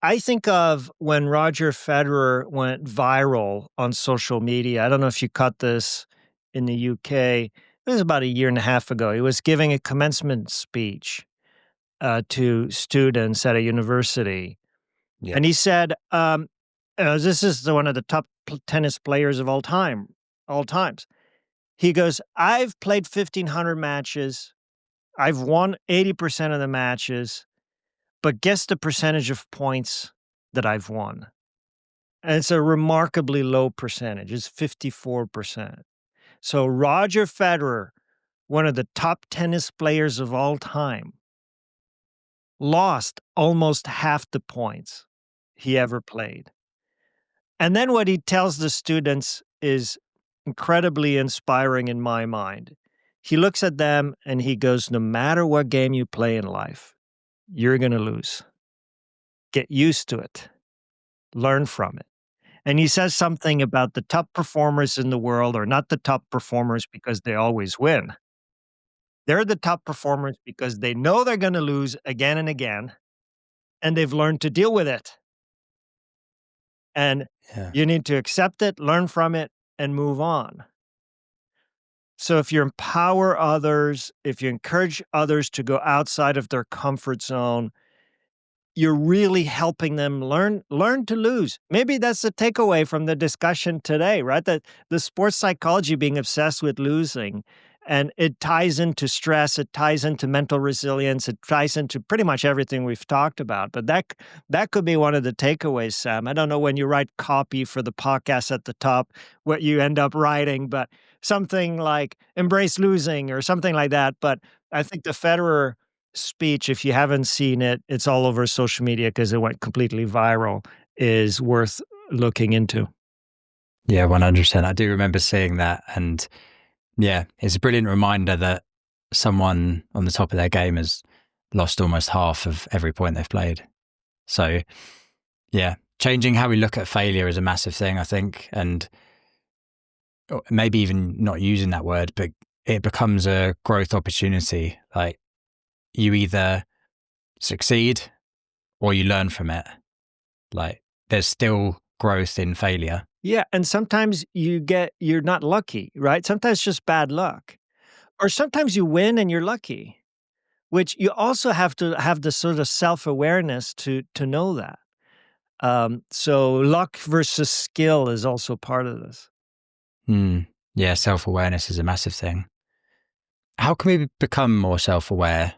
I think of when Roger Federer went viral on social media. I don't know if you caught this in the UK. It was about a year and a half ago. He was giving a commencement speech to students at a university. Yeah. And he said, this is one of the top tennis players of all times. He goes, I've played 1,500 matches. I've won 80% of the matches, but guess the percentage of points that I've won. And it's a remarkably low percentage. It's 54%. So Roger Federer, one of the top tennis players of all time, lost almost half the points he ever played. And then what he tells the students is incredibly inspiring in my mind. He looks at them and he goes, no matter what game you play in life, you're going to lose. Get used to it. Learn from it. And he says something about the top performers in the world are not the top performers because they always win. They're the top performers because they know they're going to lose again and again, and they've learned to deal with it. And Yeah. you need to accept it, learn from it, and move on. So if you empower others, if you encourage others to go outside of their comfort zone, you're really helping them learn to lose. Maybe that's the takeaway from the discussion today, right? That the sports psychology being obsessed with losing, and it ties into stress, it ties into mental resilience, it ties into pretty much everything we've talked about. But that could be one of the takeaways, Sam. I don't know when you write copy for the podcast at the top, what you end up writing, but something like embrace losing or something like that. But I think the Federer speech, if you haven't seen it, it's all over social media because it went completely viral, is worth looking into. Yeah, 100%. I do remember seeing that. And yeah, it's a brilliant reminder that someone on the top of their game has lost almost half of every point they've played. So yeah, changing how we look at failure is a massive thing, I think. And maybe even not using that word, but it becomes a growth opportunity. Like, you either succeed or you learn from it. Like, there's still growth in failure. Yeah, and sometimes you're not lucky, right? Sometimes it's just bad luck. Or sometimes you win and you're lucky, which you also have to have the sort of self-awareness to know that. So luck versus skill is also part of this. Yeah, self-awareness is a massive thing. How can we become more self-aware?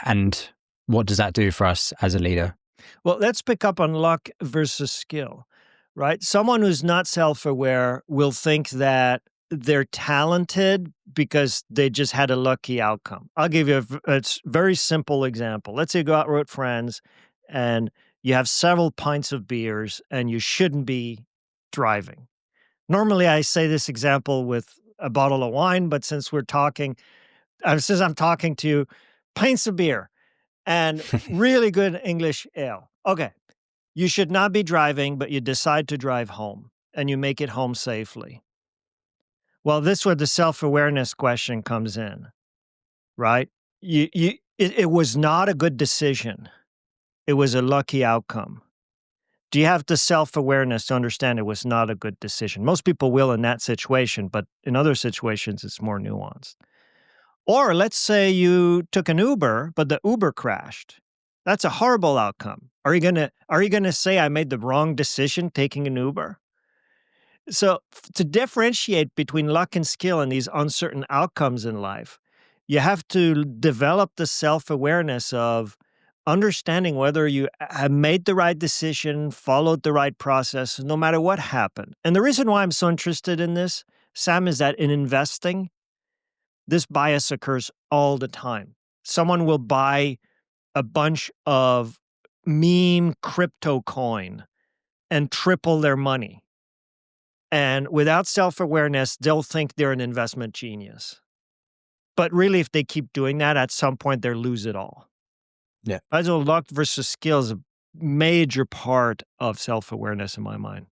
And what does that do for us as a leader? Well, let's pick up on luck versus skill, right? Someone who's not self-aware will think that they're talented because they just had a lucky outcome. I'll give you a very simple example. Let's say you go out with friends and you have several pints of beers and you shouldn't be driving. Normally, I say this example with a bottle of wine, but since I'm talking to you, pints of beer and really good English ale. Okay. You should not be driving, but you decide to drive home and you make it home safely. Well, this is where the self-awareness question comes in, right? It was not a good decision. It was a lucky outcome. Do you have the self-awareness to understand it was not a good decision? Most people will in that situation, but in other situations, it's more nuanced. Or let's say you took an Uber, but the Uber crashed. That's a horrible outcome. Are you gonna say I made the wrong decision taking an Uber? So to differentiate between luck and skill and these uncertain outcomes in life, you have to develop the self-awareness of understanding whether you have made the right decision, followed the right process, no matter what happened. And the reason why I'm so interested in this, Sam, is that in investing, this bias occurs all the time. Someone will buy a bunch of meme crypto coin and triple their money. And without self-awareness, they'll think they're an investment genius. But really, if they keep doing that, at some point, they'll lose it all. Yeah. So luck versus skill is a major part of self-awareness in my mind.